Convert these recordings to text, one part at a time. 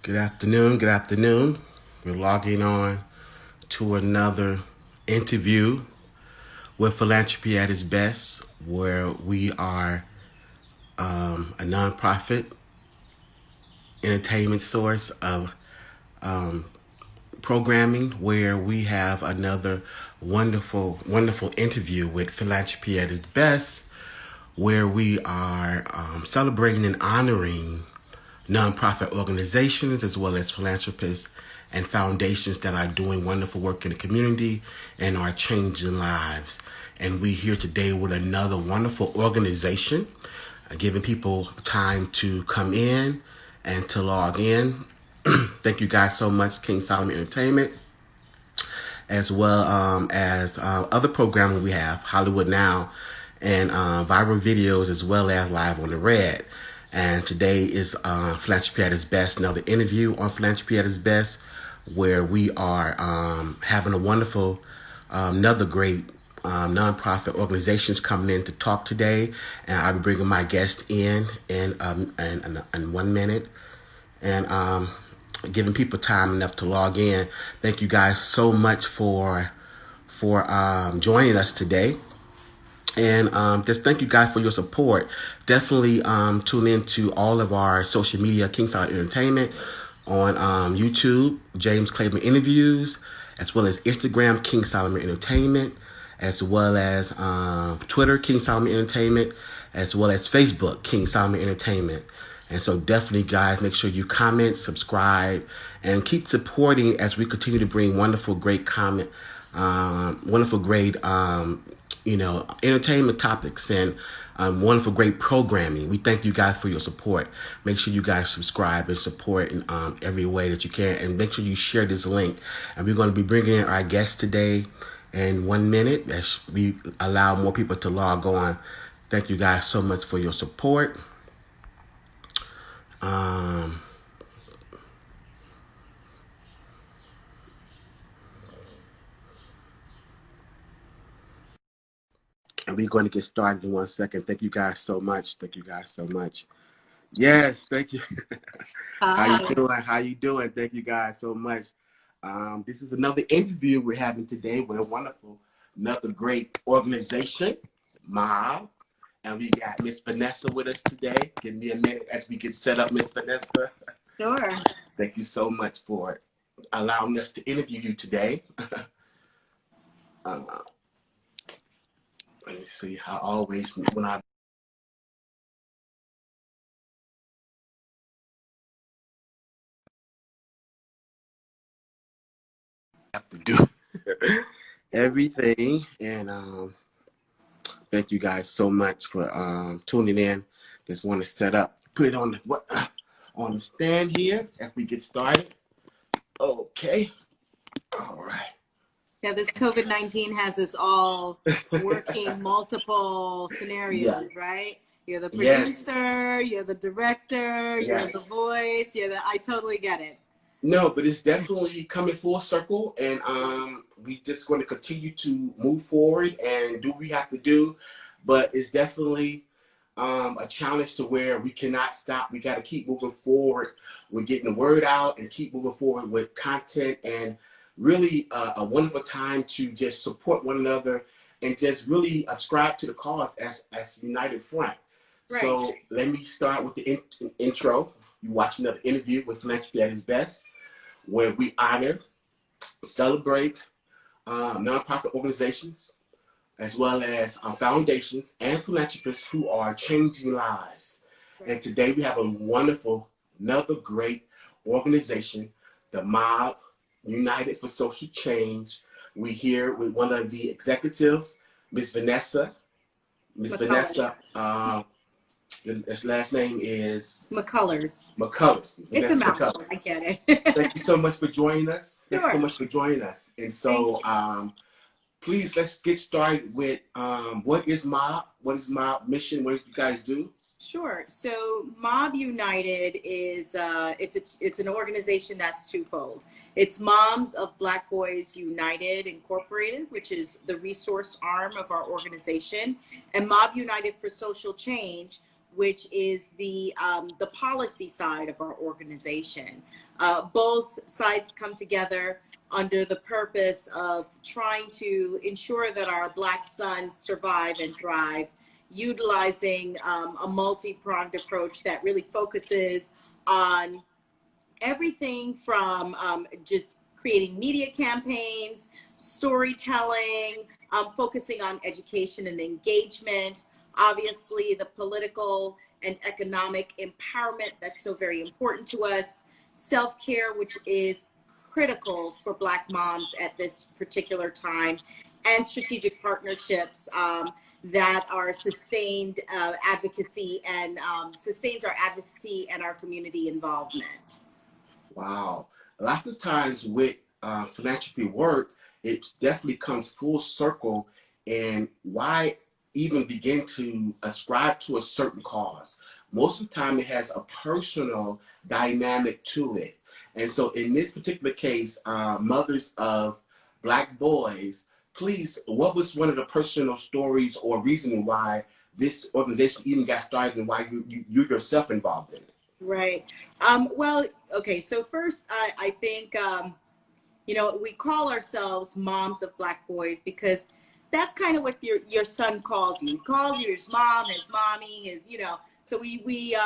Good afternoon. Good afternoon. We're logging on to another interview with Philanthropy at its best, where we are a nonprofit entertainment source of programming, where we have another wonderful interview with Philanthropy at its best, where we are celebrating and honoring nonprofit organizations as well as philanthropists and foundations that are doing wonderful work in the community and are changing lives. And we here today with another wonderful organization, giving people time to come in and to log in. Thank you guys so much, King Solomon Entertainment, as well as other programming we have, Hollywood Now, and viral videos, as well as Live on the Red. And today is Philanthropy at its best, another interview on Philanthropy at its best, where we are having a wonderful, another great nonprofit organizations coming in to talk today. And I'll be bringing my guest in 1 minute. And giving people time enough to log in. Thank you guys so much for joining us today. And just thank you guys for your support. Definitely tune into all of our social media, King Solomon Entertainment, on YouTube, James Claiborne Interviews, as well as Instagram, King Solomon Entertainment, as well as Twitter, King Solomon Entertainment, as well as Facebook, King Solomon Entertainment. And so definitely, guys, make sure you comment, subscribe, and keep supporting as we continue to bring wonderful, great entertainment topics and wonderful, great programming. We thank you guys for your support. Make sure you guys subscribe and support in every way that you can. And make sure you share this link. And we're going to be bringing in our guest today in 1 minute as we allow more people to log on. Thank you guys so much for your support. And we're going to get started in 1 second. Thank you guys so much. Thank you guys so much. Yes, thank you. How you doing? How you doing? Thank you guys so much. This is another interview we're having today with a wonderful, another great organization, MOBB. And we got Miss Vanessa with us today. Give me a minute as we get set up, Miss Vanessa. Sure. Thank you so much for allowing us to interview you today. Let me see. I always, when I have to do everything, and thank you guys so much for tuning in. Just want to set up, put it on the stand here as we get started. Okay. All right. Yeah, this COVID-19 has us all working multiple scenarios, right? You're the producer, you're the director, you're the voice, I totally get it. No, but it's definitely coming full circle, and we just going to continue to move forward and do what we have to do. But it's definitely a challenge to where we cannot stop. We got to keep moving forward. We're getting the word out and keep moving forward with content, and really a wonderful time to just support one another and just really ascribe to the cause as United Front. Right. So let me start with the intro. You watch another interview with Philanthropy at its best, where we honor, celebrate nonprofit organizations, as well as foundations and philanthropists who are changing lives. Right. And today we have a wonderful, another great organization, the MOBB, United for Social Change. We're here with one of the executives, Miss Vanessa. Miss Vanessa, his last name is McCullers. McCullers. It's a mouthful. I get it. Thank you so much for joining us. Sure. Thank you so much for joining us. And so, please let's get started with what is MOBB? What is MOBB mission? What do you guys do? Sure. So MOBB United is it's an organization that's twofold. It's Moms of Black Boys United Incorporated, which is the resource arm of our organization, and MOBB United for Social Change, which is the policy side of our organization. Both sides come together under the purpose of trying to ensure that our Black sons survive and thrive, utilizing a multi-pronged approach that really focuses on everything from just creating media campaigns, storytelling, focusing on education and engagement, obviously the political and economic empowerment that's so very important to us, self-care, which is critical for Black moms at this particular time, and strategic partnerships that are sustained advocacy and sustains our advocacy and our community involvement. Wow. A lot of times with philanthropy work, it definitely comes full circle. And why even begin to ascribe to a certain cause? Most of the time it has a personal dynamic to it. And so in this particular case, mothers of Black boys, please, what was one of the personal stories or reasoning why this organization even got started and why you yourself involved in it? Right. Well, okay. So first, I think, you know, we call ourselves moms of Black boys because that's kind of what your son calls you. He calls you his mom, his mommy, his, you know. So we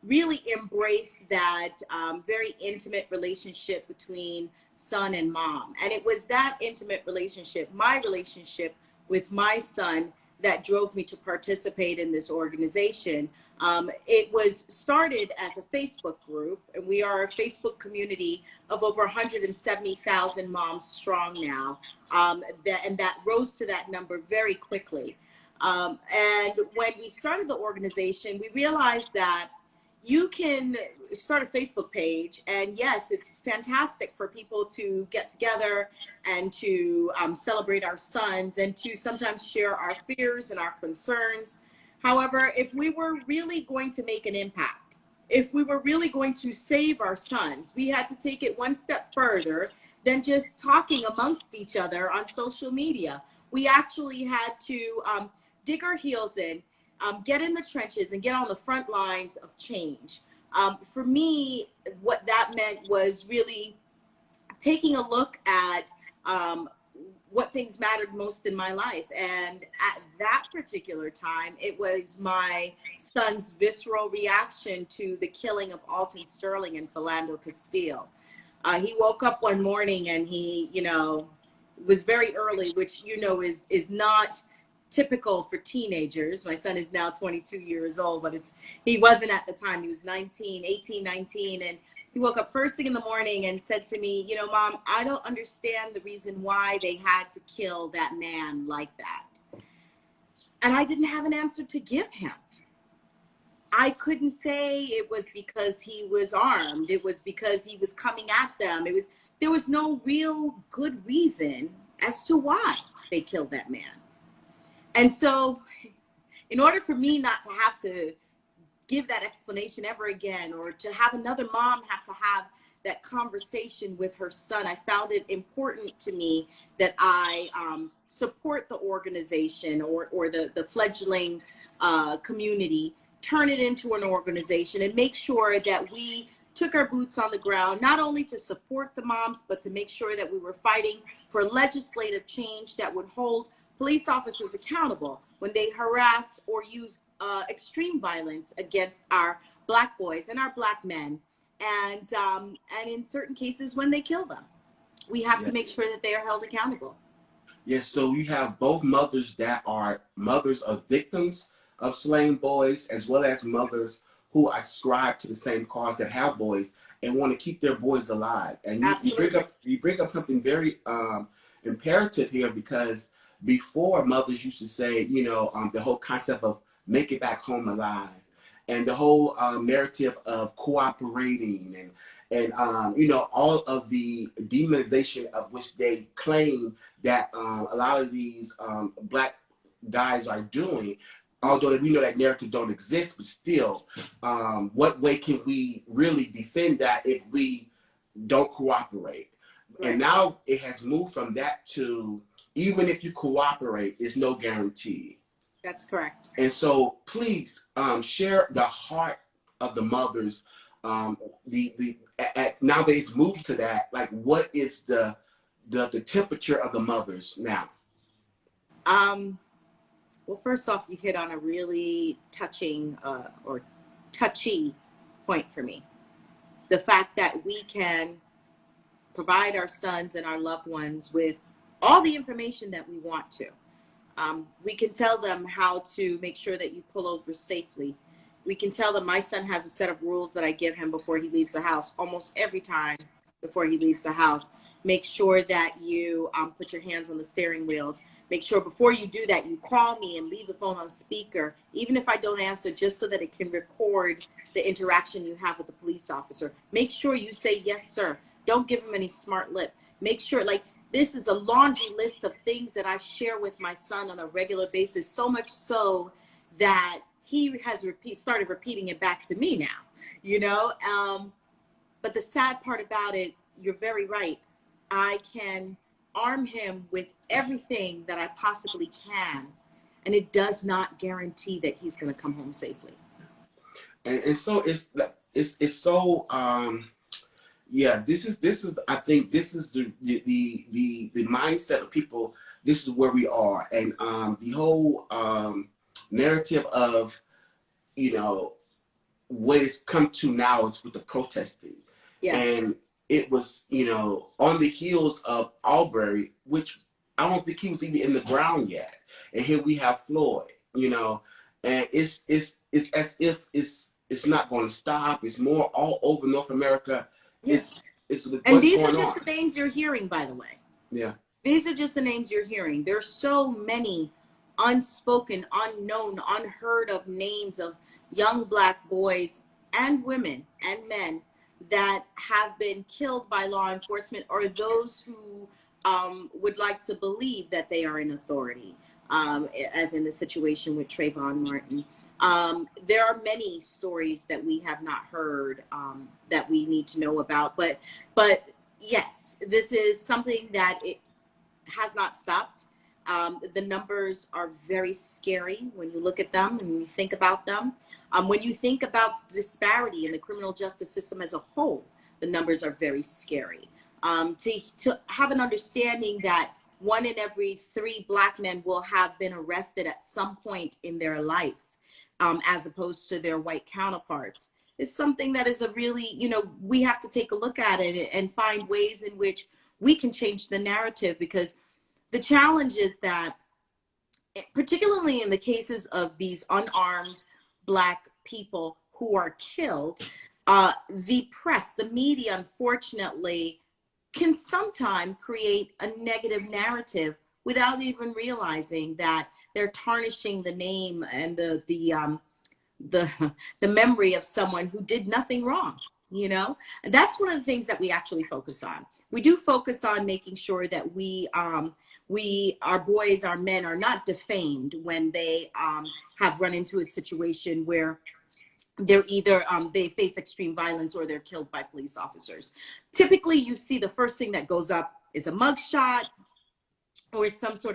really embrace that very intimate relationship between son and mom. And it was that intimate relationship, my relationship with my son, that drove me to participate in this organization. It was started as a Facebook group, and we are a Facebook community of over 170,000 moms strong now. And that rose to that number very quickly. And when we started the organization, we realized that you can start a Facebook page, and yes, it's fantastic for people to get together and to celebrate our sons and to sometimes share our fears and our concerns. However, if we were really going to make an impact, if we were really going to save our sons, we had to take it one step further than just talking amongst each other on social media. We actually had to dig our heels in, get in the trenches and get on the front lines of change. For me, what that meant was really taking a look at what things mattered most in my life. And at that particular time, it was my son's visceral reaction to the killing of Alton Sterling and Philando Castile. He woke up one morning and he, you know, was very early, which, you know, is not typical for teenagers. My son is now 22 years old, but he wasn't at the time. He was 18, 19, and he woke up first thing in the morning and said to me, you know, Mom, I don't understand the reason why they had to kill that man like that. And I didn't have an answer to give him. I couldn't say it was because he was armed. It was because he was coming at them. There was no real good reason as to why they killed that man. And so in order for me not to have to give that explanation ever again, or to have another mom have to have that conversation with her son, I found it important to me that I support the organization or the fledgling community, turn it into an organization, and make sure that we took our boots on the ground, not only to support the moms, but to make sure that we were fighting for legislative change that would hold police officers accountable when they harass or use extreme violence against our Black boys and our Black men, and in certain cases when they kill them. We have to make sure that they are held accountable. Yes, so you have both mothers that are mothers of victims of slain boys, as well as mothers who ascribe to the same cause that have boys and want to keep their boys alive. And you bring up something very imperative here, because before, mothers used to say, you know, the whole concept of make it back home alive, and the whole narrative of cooperating, and you know, all of the demonization of which they claim that a lot of these Black guys are doing. Although we know that narrative don't exist, but still, what way can we really defend that if we don't cooperate? Right. And now it has moved from that to, even if you cooperate, it's no guarantee. That's correct. And so please share the heart of the mothers. Now that it's moved to that, like, what is the temperature of the mothers now? Well, first off, you hit on a really touching or touchy point for me. The fact that we can provide our sons and our loved ones with all the information that we want to. We can tell them how to make sure that you pull over safely. We can tell them, my son has a set of rules that I give him before he leaves the house, almost every time before he leaves the house. Make sure that you put your hands on the steering wheels. Make sure before you do that, you call me and leave the phone on speaker, even if I don't answer, just so that it can record the interaction you have with the police officer. Make sure you say, yes, sir. Don't give him any smart lip. Make sure, like, this is a laundry list of things that I share with my son on a regular basis, so much so that he has started repeating it back to me now, you know? But the sad part about it, you're very right. I can arm him with everything that I possibly can, and it does not guarantee that he's going to come home safely. And so it's so yeah, this is I think this is the mindset of people. This is where we are, and the whole narrative of, you know, what it's come to now is with the protesting. Yes. And it was, you know, on the heels of Arbery, which I don't think he was even in the ground yet. And here we have Floyd, you know, and it's as if it's not going to stop. It's more all over North America. Yeah. And these are just the names you're hearing, by the way. Yeah. These are just the names you're hearing. There's so many unspoken, unknown, unheard of names of young Black boys and women and men that have been killed by law enforcement, or those who would like to believe that they are in authority, as in the situation with Trayvon Martin. There are many stories that we have not heard that we need to know about, but yes, this is something that it has not stopped. The numbers are very scary when you look at them and you think about them. When you think about the disparity in the criminal justice system as a whole, the numbers are very scary. To have an understanding that 1 in every 3 Black men will have been arrested at some point in their life, as opposed to their white counterparts, is something that is a really, you know, we have to take a look at it and find ways in which we can change the narrative, because the challenge is that, particularly in the cases of these unarmed Black people who are killed, the press, the media, unfortunately, can sometimes create a negative narrative without even realizing that they're tarnishing the name and the memory of someone who did nothing wrong, you know? And that's one of the things that we actually focus on. We do focus on making sure that our boys, our men, are not defamed when they have run into a situation where they're either they face extreme violence or they're killed by police officers. Typically, you see the first thing that goes up is a mugshot, or some sort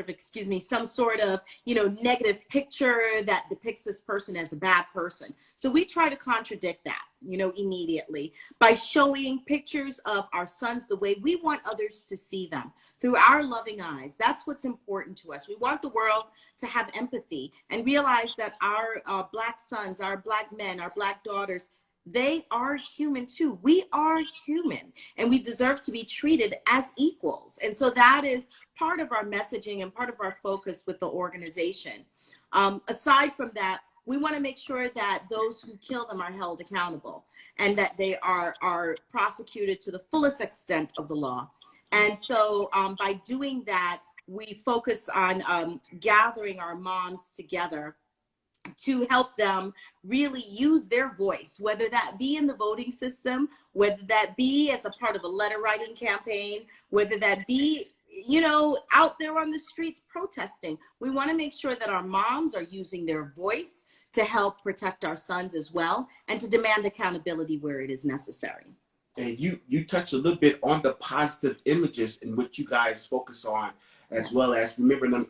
of, you know, negative picture that depicts this person as a bad person. So we try to contradict that, you know, immediately by showing pictures of our sons the way we want others to see them, through our loving eyes. That's what's important to us. We want the world to have empathy and realize that our Black sons, our Black men, our Black daughters, they are human too. We are human, and we deserve to be treated as equals. And so that is part of our messaging and part of our focus with the organization. Aside from that, we want to make sure that those who kill them are held accountable, and that they are prosecuted to the fullest extent of the law. And so by doing that, we focus on gathering our moms together to help them really use their voice, whether that be in the voting system, whether that be as a part of a letter writing campaign, whether that be, you know, out there on the streets protesting. We want to make sure that our moms are using their voice to help protect our sons as well, and to demand accountability where it is necessary. And you touched a little bit on the positive images in which you guys focus on, as well as remembering them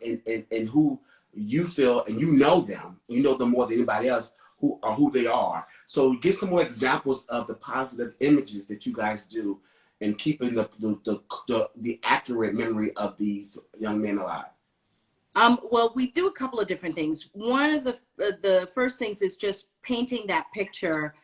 and who you feel, and you know them more than anybody else who they are. So give some more examples of the positive images that you guys do in keeping the accurate memory of these young men alive. Well, we do a couple of different things. One of the first things is just painting that picture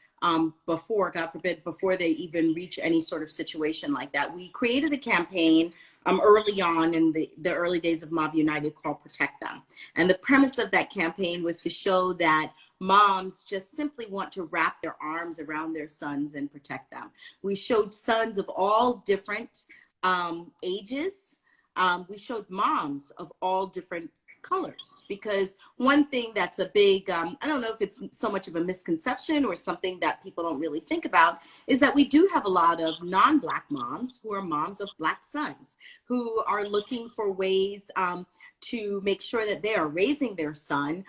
before, God forbid, before they even reach any sort of situation like that. We created a campaign early on in the early days of MOBB United called Protect Them. And the premise of that campaign was to show that moms just simply want to wrap their arms around their sons and protect them. We showed sons of all different ages. We showed moms of all different colors, because one thing that's a big, I don't know if it's so much of a misconception or something that people don't really think about, is that we do have a lot of non-Black moms who are moms of Black sons who are looking for ways to make sure that they are raising their son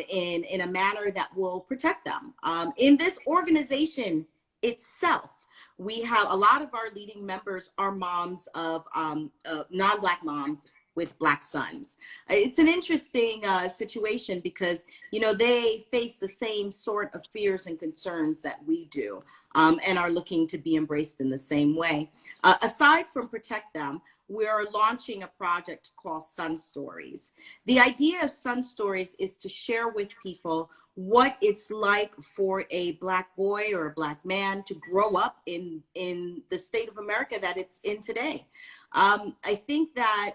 in a manner that will protect them. In this organization itself, we have a lot of our leading members are moms of non-Black moms with Black sons. It's an interesting situation because, you know, they face the same sort of fears and concerns that we do, and are looking to be embraced in the same way. Aside from Protect Them, we're launching a project called Sun Stories. The idea of Sun Stories is to share with people what it's like for a Black boy or a Black man to grow up in the state of America that it's in today. I think that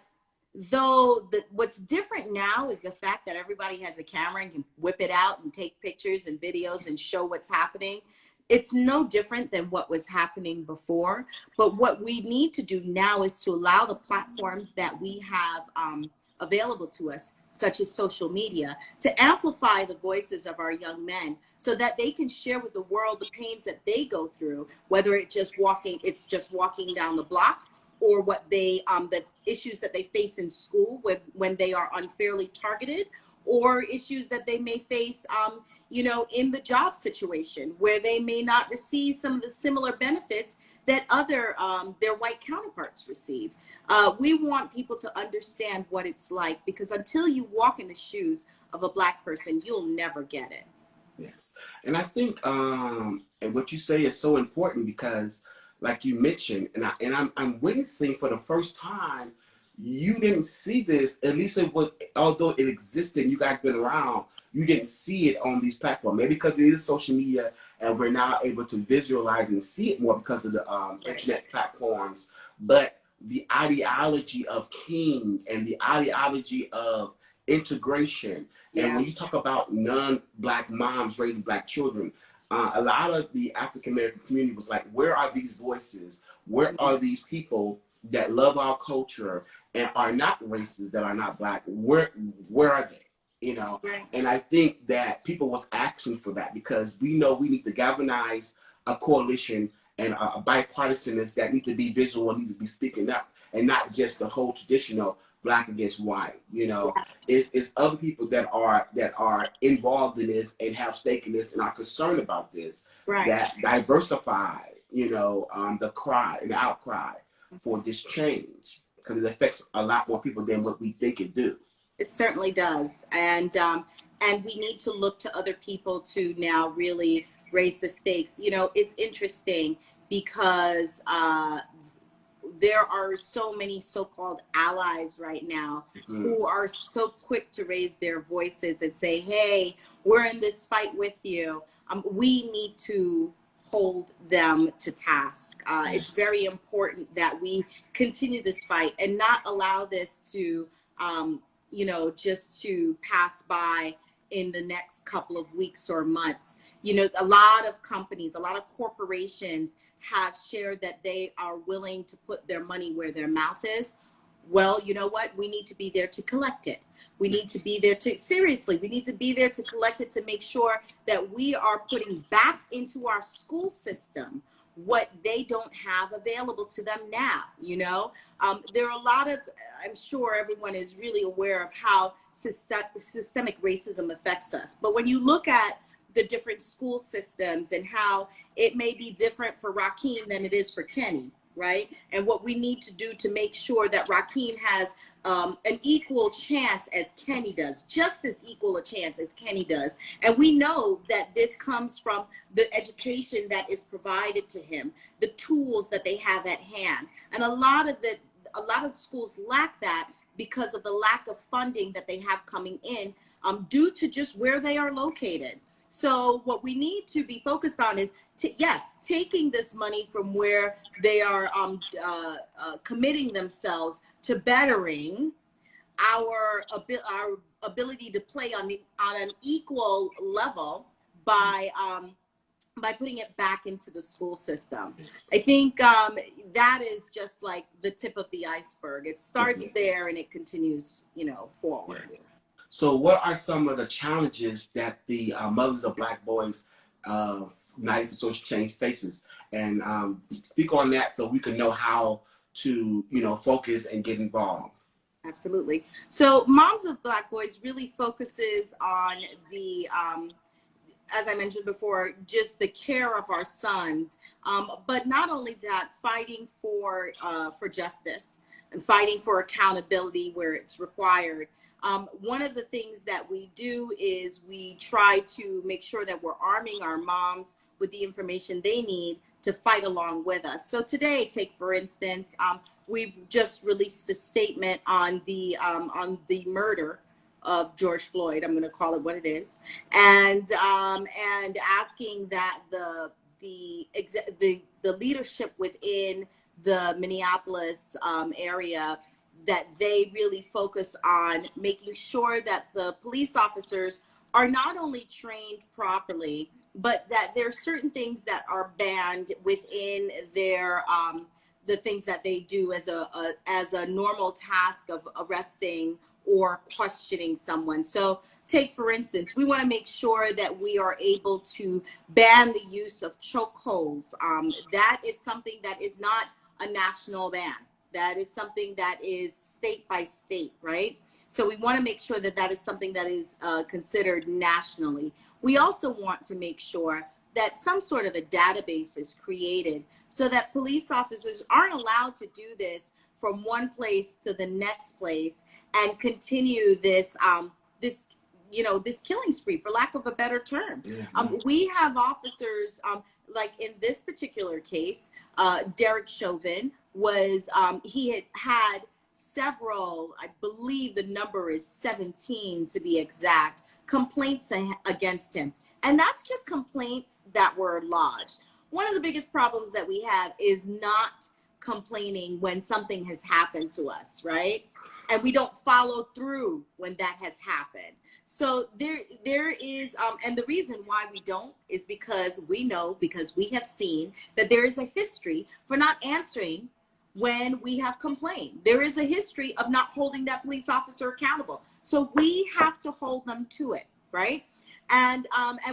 though what's different now is the fact that everybody has a camera and can whip it out and take pictures and videos and show what's happening. It's no different than what was happening before. But what we need to do now is to allow the platforms that we have available to us, such as social media, to amplify the voices of our young men so that they can share with the world the pains that they go through, whether it's just walking down the block, or what they the issues that they face in school when they are unfairly targeted, or issues that they may face you know, in the job situation where they may not receive some of the similar benefits that other their white counterparts receive. We want people to understand what it's like, because until you walk in the shoes of a Black person, you'll never get it. Yes, and I think and what you say is so important, because like you mentioned, and I'm witnessing for the first time, you didn't see this, at least it was, although it existed, you guys been around, you didn't see it on these platforms. Maybe because it is social media and we're now able to visualize and see it more because of the internet platforms. But the ideology of King and the ideology of integration, and when you talk about non-Black moms raising Black children, a lot of the African American community was like, where are these voices? Where are these people that love our culture and are not racist, that are not Black? Where are they? You know, and I think that people was asking for that, because we know we need to galvanize a coalition and a bipartisanness that need to be visual and need to be speaking up, and not just the whole traditional Black against white. You know, it's other people that are involved in this and have stake in this and are concerned about this, that diversify, you know, the cry and the outcry for this change, because it affects a lot more people than what we think it do. It certainly does. And we need to look to other people to now really raise the stakes. You know, it's interesting because there are so many so-called allies right now who are so quick to raise their voices and say, hey, we're in this fight with you. We need to hold them to task. It's very important that we continue this fight and not allow this to you know, just to pass by in the next couple of weeks or months. You know, a lot of companies, a lot of corporations have shared that they are willing to put their money where their mouth is. Well, you know what? We need to be there to collect it. We need to be there to, seriously, we need to be there to collect it, to make sure that we are putting back into our school system what they don't have available to them now. You know, there are a lot of, I'm sure everyone is really aware of how systemic racism affects us. But when you look at the different school systems and how it may be different for Rakeem than it is for Kenny, right? And what we need to do to make sure that Rakeem has an equal chance as Kenny does, just as equal a chance as Kenny does. And we know that this comes from the education that is provided to him, the tools that they have at hand. And a lot of the schools lack that because of the lack of funding that they have coming in due to just where they are located. So what we need to be focused on is, yes, taking this money from where they are committing themselves to bettering our ability to play on an equal level by putting it back into the school system. I think that is just like the tip of the iceberg. It starts there and it continues, forward. Yeah. So what are some of the challenges that the Mothers of Black Boys United for Social Change faces? And speak on that so we can know how to, focus and get involved. Absolutely. So Moms of Black Boys really focuses on the, as I mentioned before, just the care of our sons. But not only that, fighting for justice and fighting for accountability where it's required. One of the things that we do is we try to make sure that we're arming our moms with the information they need to fight along with us. So today, take for instance, we've just released a statement on the murder of George Floyd. I'm going to call it what it is, and asking that the leadership within the Minneapolis area, that they really focus on making sure that the police officers are not only trained properly, but that there are certain things that are banned within their the things that they do as a normal task of arresting or questioning someone. So take for instance, we want to make sure that we are able to ban the use of chokeholds. That is something that is not a national ban. That is something that is state by state, right? So we want to make sure that that is something that is considered nationally. We also want to make sure that some sort of a database is created so that police officers aren't allowed to do this from one place to the next place and continue this this killing spree, for lack of a better term. We have officers like in this particular case, Derek Chauvin was he had several, I believe the number is 17 to be exact, complaints against him. And that's just complaints that were lodged. One of the biggest problems that we have is not complaining when something has happened to us, right? And we don't follow through when that has happened. So there is, and the reason why we don't is because we know, because we have seen that there is a history for not answering when we have complained. There is a history of not holding that police officer accountable. So we have to hold them to it, right? And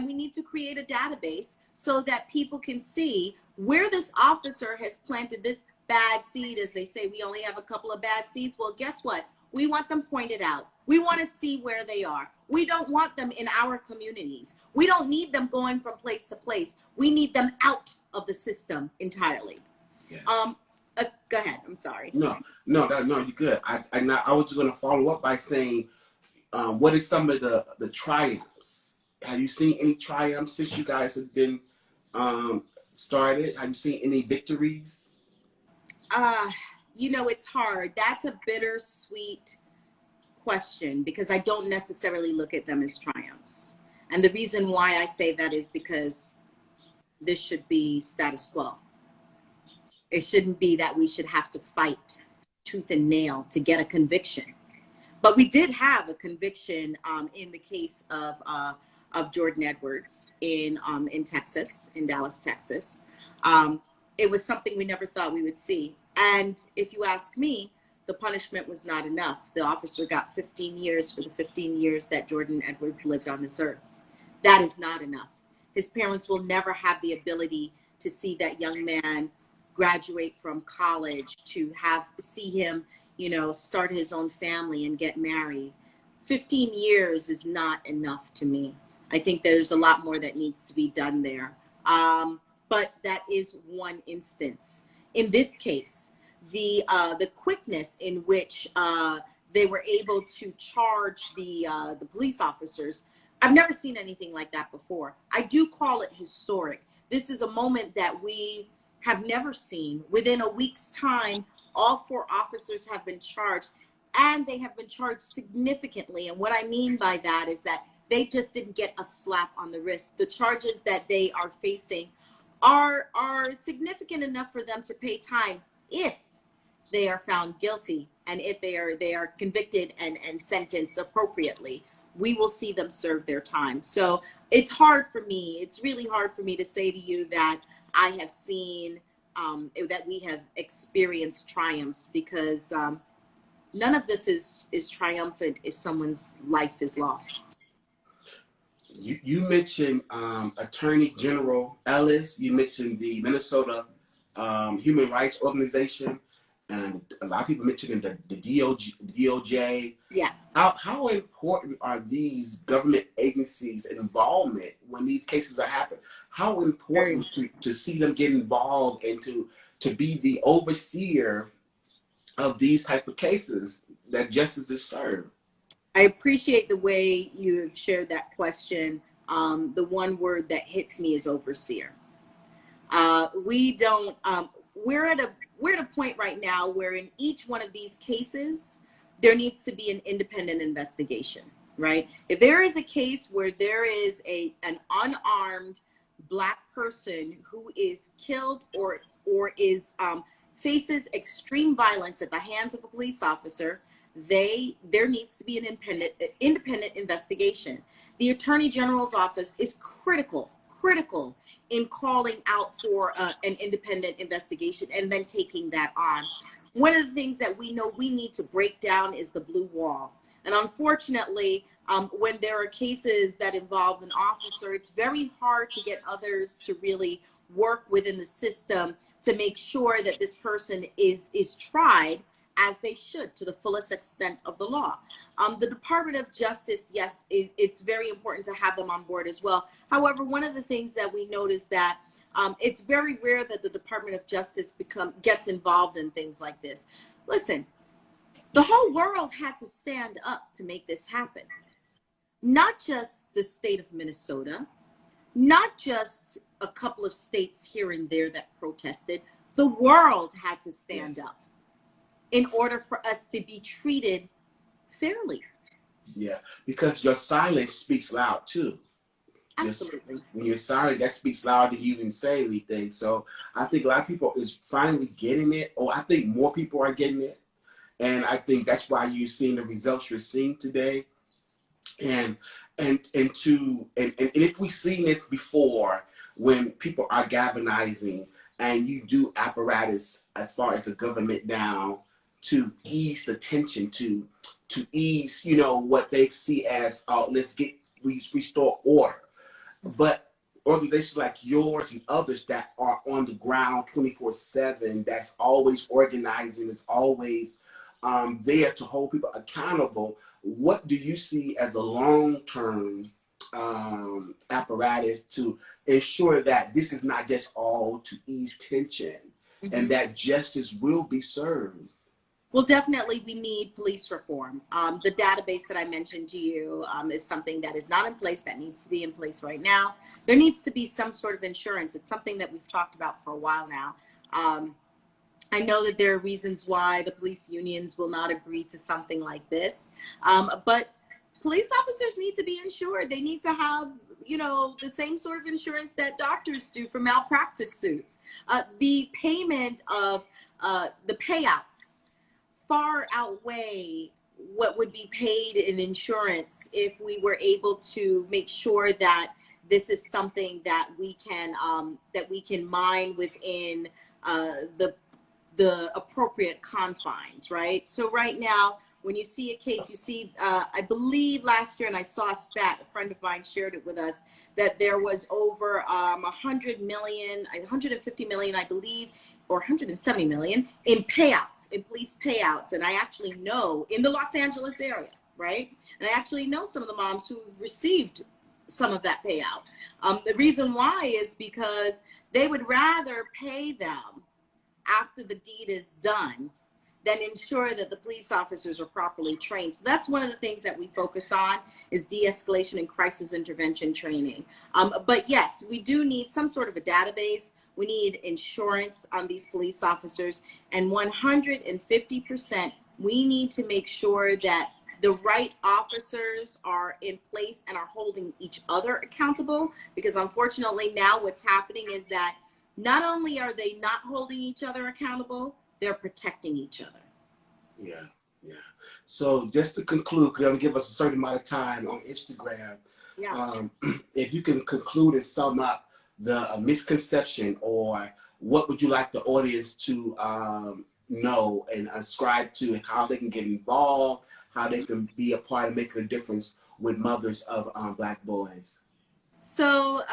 we need to create a database so that people can see where this officer has planted this bad seed. As they say, we only have a couple of bad seeds. Well, guess what? We want them pointed out. We want to see where they are. We don't want them in our communities. We don't need them going from place to place. We need them out of the system entirely. Yes. Go ahead. I'm sorry. No, you're good. I was just going to follow up by saying, what is some of the triumphs? Have you seen any triumphs since you guys have been started? Have you seen any victories? It's hard. That's a bittersweet question because I don't necessarily look at them as triumphs. And the reason why I say that is because this should be status quo. It shouldn't be that we should have to fight tooth and nail to get a conviction. But we did have a conviction in the case of Jordan Edwards in Texas, in Dallas, Texas. It was something we never thought we would see. And if you ask me, the punishment was not enough. The officer got 15 years for the 15 years that Jordan Edwards lived on this earth. That is not enough. His parents will never have the ability to see that young man graduate from college, to see him, start his own family and get married. 15 years is not enough to me. I think there's a lot more that needs to be done there. But that is one instance. in this case, the quickness in which they were able to charge the police officers, I've never seen anything like that before. I do call it historic. This is a moment that we have never seen. Within a week's time, all 4 officers have been charged, and they have been charged significantly. And what I mean by that is that they just didn't get a slap on the wrist. The charges that they are facing are significant enough for them to pay time if they are found guilty, and if they are convicted and sentenced appropriately. We will see them serve their time. So it's hard for me. It's really hard for me to say to you that I have seen, that we have experienced triumphs, because none of this is triumphant if someone's life is lost. You mentioned Attorney General Ellis. You mentioned the Minnesota Human Rights Organization, and a lot of people mentioning the DOJ. Yeah. How important are these government agencies' involvement when these cases are happening? How important to see them get involved and to be the overseer of these type of cases that justice is served? I appreciate the way you have shared that question. The one word that hits me is overseer. We're at a point right now where in each one of these cases, there needs to be an independent investigation, right? If there is a case where there is an unarmed Black person who is killed or is faces extreme violence at the hands of a police officer, there needs to be an independent investigation. The Attorney General's office is critical in calling out for an independent investigation and then taking that on. One of the things that we know we need to break down is the blue wall. And unfortunately, when there are cases that involve an officer, it's very hard to get others to really work within the system to make sure that this person is tried as they should to the fullest extent of the law. The Department of Justice, yes, it's very important to have them on board as well. However, one of the things that we notice that it's very rare that the Department of Justice gets involved in things like this. Listen, the whole world had to stand up to make this happen. Not just the state of Minnesota, not just a couple of states here and there that protested. The world had to stand up in order for us to be treated fairly. Yeah, because your silence speaks loud too. Absolutely. When you're silent, that speaks loud to you even say anything. So I think a lot of people is finally getting it, or I think more people are getting it. And I think that's why you're seeing the results you're seeing today. And if we've seen this before, when people are galvanizing and you do apparatus as far as the government now to ease the tension, to ease, what they see as, let's restore order. But organizations like yours and others that are on the ground 24/7, that's always organizing, is always there to hold people accountable. What do you see as a long-term apparatus to ensure that this is not just all to ease tension, and that justice will be served? Well, definitely we need police reform. The database that I mentioned to you is something that is not in place, that needs to be in place right now. There needs to be some sort of insurance. It's something that we've talked about for a while now. I know that there are reasons why the police unions will not agree to something like this, but police officers need to be insured. They need to have, the same sort of insurance that doctors do for malpractice suits. The payment of the payouts far outweigh what would be paid in insurance if we were able to make sure that this is something that we can mine within the appropriate confines, right? So right now, when you see a case, you see, I believe last year, and I saw a stat, a friend of mine shared it with us, that there was over 100 million, 150 million, I believe, or 170 million in payouts, in police payouts. And I actually know in the Los Angeles area, right? And I actually know some of the moms who've received some of that payout. The reason why is because they would rather pay them after the deed is done, then ensure that the police officers are properly trained. So that's one of the things that we focus on is de-escalation and crisis intervention training. But yes, we do need some sort of a database. We need insurance on these police officers, and 150%, we need to make sure that the right officers are in place and are holding each other accountable, because unfortunately now what's happening is that not only are they not holding each other accountable, they're protecting each other. Yeah, yeah. So just to conclude, because I'm going to give us a certain amount of time on Instagram, if you can conclude and sum up the misconception, or what would you like the audience to know and ascribe to, how they can get involved, how they can be a part of making a difference with mothers of Black boys? So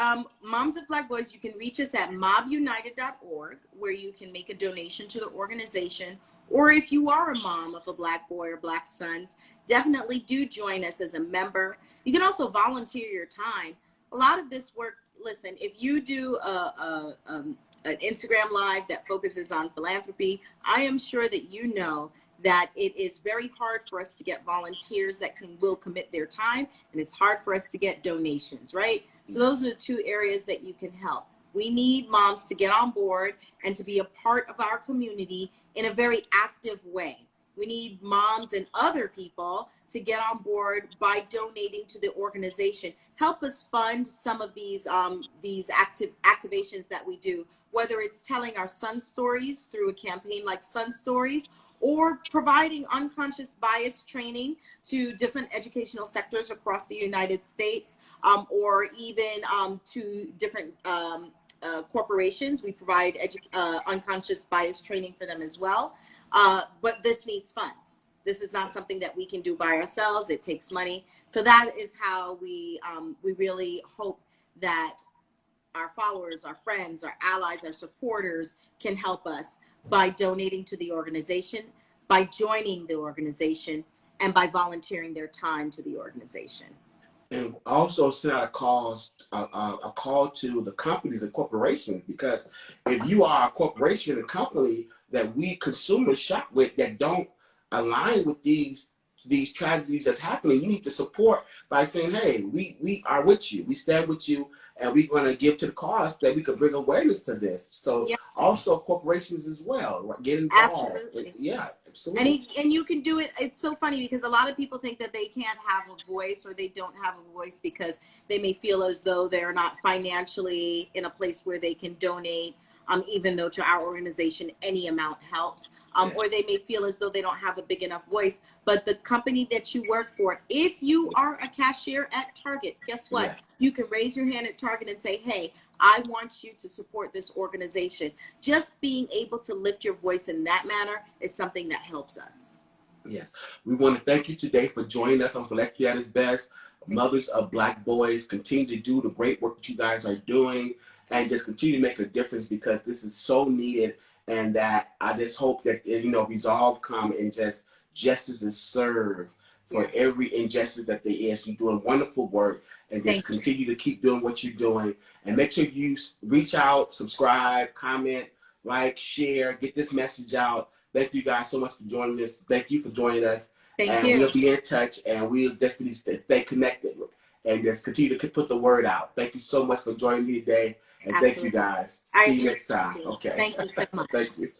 Moms of Black Boys, you can reach us at mobbunited.org, where you can make a donation to the organization. Or if you are a mom of a Black boy or Black sons, definitely do join us as a member. You can also volunteer your time. A lot of this work, listen, if you do an Instagram live that focuses on philanthropy, I am sure that you know that it is very hard for us to get volunteers that will commit their time, and it's hard for us to get donations, right? So those are the two areas that you can help. We need moms to get on board and to be a part of our community in a very active way. We need moms and other people to get on board by donating to the organization. Help us fund some of these activations that we do, whether it's telling our son stories through a campaign like Son Stories, or providing unconscious bias training to different educational sectors across the United States, or even to different corporations. We provide unconscious bias training for them as well. But this needs funds. This is not something that we can do by ourselves. It takes money. So that is how we really hope that our followers, our friends, our allies, our supporters can help us by donating to the organization, by joining the organization, and by volunteering their time to the organization. And also send out a call to the companies and corporations, because if you are a corporation and company that we consumers shop with that don't align with these tragedies that's happening, you need to support by saying, hey, we are with you, we stand with you, and we're going to give to the cause that we could bring awareness to this. So also corporations as well, right? Get involved. Absolutely. Yeah, absolutely. And you can do it. It's so funny because a lot of people think that they can't have a voice, or they don't have a voice because they may feel as though they're not financially in a place where they can donate, even though to our organization any amount helps, or they may feel as though they don't have a big enough voice. But the company that you work for, if you are a cashier at Target, guess what? Yeah. You can raise your hand at Target and say, hey, I want you to support this organization. Just being able to lift your voice in that manner is something that helps us. Yes. We want to thank you today for joining us on Philanthropy at its Best. Mothers of Black Boys, continue to do the great work that you guys are doing, and just continue to make a difference, because this is so needed. And that I just hope that, resolve come and just justice is served for every injustice that there is. You're doing wonderful work, and just continue to keep doing what you're doing. And make sure you reach out, subscribe, comment, like, share, get this message out. Thank you guys so much for joining us. Thank you for joining us. Thank you. We'll be in touch, and we'll definitely stay connected and just continue to put the word out. Thank you so much for joining me today. And thank you guys. See you next time. Okay. Thank you so much. Thank you.